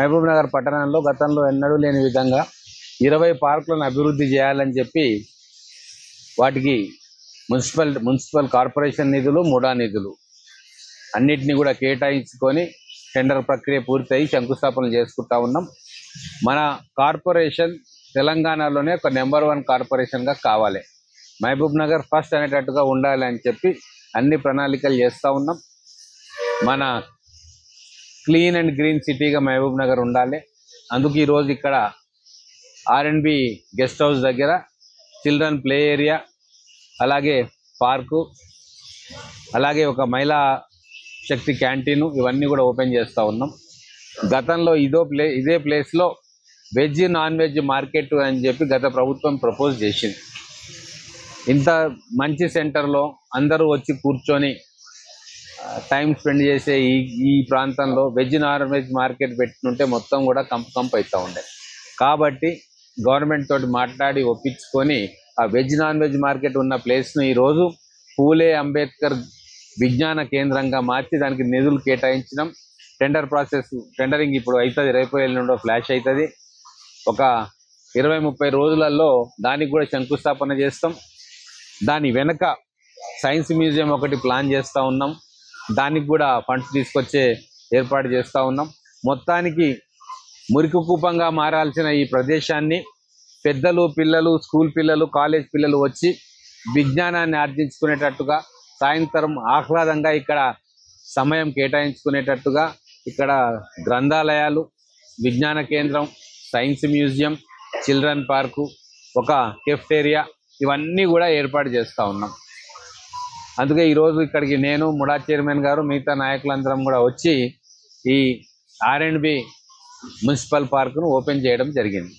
మహబూబ్ నగర్ పట్టణంలో గతంలో ఎన్నడూ లేని విధంగా 20 పార్కులను అభివృద్ధి చేయాలని చెప్పి వాటికి మున్సిపల్ కార్పొరేషన్ నిధులు, ముడా నిధులు అన్నిటిని కూడా కేటాయించుకొని టెండర్ ప్రక్రియ పూర్తయి శంకుస్థాపన చేసుకుంటా ఉన్నాం. మన కార్పొరేషన్ తెలంగాణలోనే ఒక నెంబర్ 1 కార్పొరేషన్గా కావాలి, మహబూబ్ నగర్ ఫస్ట్ అనేటట్టుగా ఉండాలి అని చెప్పి అన్ని ప్రణాళికలు చేస్తూ ఉన్నాం. మన క్లీన్ అండ్ గ్రీన్ సిటీగా మహబూబ్ నగర్ ఉండాలి. అందుకు ఈరోజు ఇక్కడ R&B గెస్ట్ హౌస్ దగ్గర చిల్డ్రన్ ప్లే ఏరియా, అలాగే పార్కు, అలాగే ఒక మహిళా శక్తి క్యాంటీను ఇవన్నీ కూడా ఓపెన్ చేస్తూ ఉన్నాం. గతంలో ఇదే ప్లేస్లో వెజ్ నాన్ వెజ్ మార్కెట్ అని చెప్పి గత ప్రభుత్వం ప్రపోజ్ చేసింది. ఇంత మంచి సెంటర్లో అందరూ వచ్చి కూర్చొని టైం స్పెండ్ చేసే ఈ ప్రాంతంలో వెజ్ నాన్ వెజ్ మార్కెట్ పెట్టినుంటే మొత్తం కూడా కంపు అవుతూ ఉండే. కాబట్టి గవర్నమెంట్ తోటి మాట్లాడి ఒప్పించుకొని ఆ వెజ్ నాన్ వెజ్ మార్కెట్ ఉన్న ప్లేస్ను ఈరోజు పూలే అంబేద్కర్ విజ్ఞాన కేంద్రంగా మార్చి దానికి నిధులు కేటాయించడం. టెండరింగ్ ఇప్పుడు అవుతుంది, రేపు ఎల్లుండో ఫ్లాష్ అవుతుంది. ఒక 20-30 రోజులలో దానికి కూడా శంకుస్థాపన చేస్తాం. దాని వెనక సైన్స్ మ్యూజియం ఒకటి ప్లాన్ చేస్తూ ఉన్నాం, దానికి కూడా ఫండ్స్ తీసుకొచ్చే ఏర్పాటు చేస్తూ ఉన్నాం. మొత్తానికి మురికి కూపంగా మారాల్సిన ఈ ప్రదేశాన్ని పెద్దలు, పిల్లలు, స్కూల్ పిల్లలు, కాలేజ్ పిల్లలు వచ్చి విజ్ఞానాన్ని ఆర్జించుకునేటట్టుగా, సాయంత్రం ఆహ్లాదంగా ఇక్కడ సమయం కేటాయించుకునేటట్టుగా ఇక్కడ గ్రంథాలయాలు, విజ్ఞాన కేంద్రం, సైన్స్ మ్యూజియం, చిల్డ్రన్ పార్కు, ఒక కెఫ్టేరియా ఇవన్నీ కూడా ఏర్పాటు చేస్తూ ఉన్నాం. అందుకే ఈరోజు ఇక్కడికి నేను, ముడా చైర్మన్ గారు, మిగతా నాయకులందరం కూడా వచ్చి ఈ R&B మున్సిపల్ పార్కును ఓపెన్ చేయడం జరిగింది.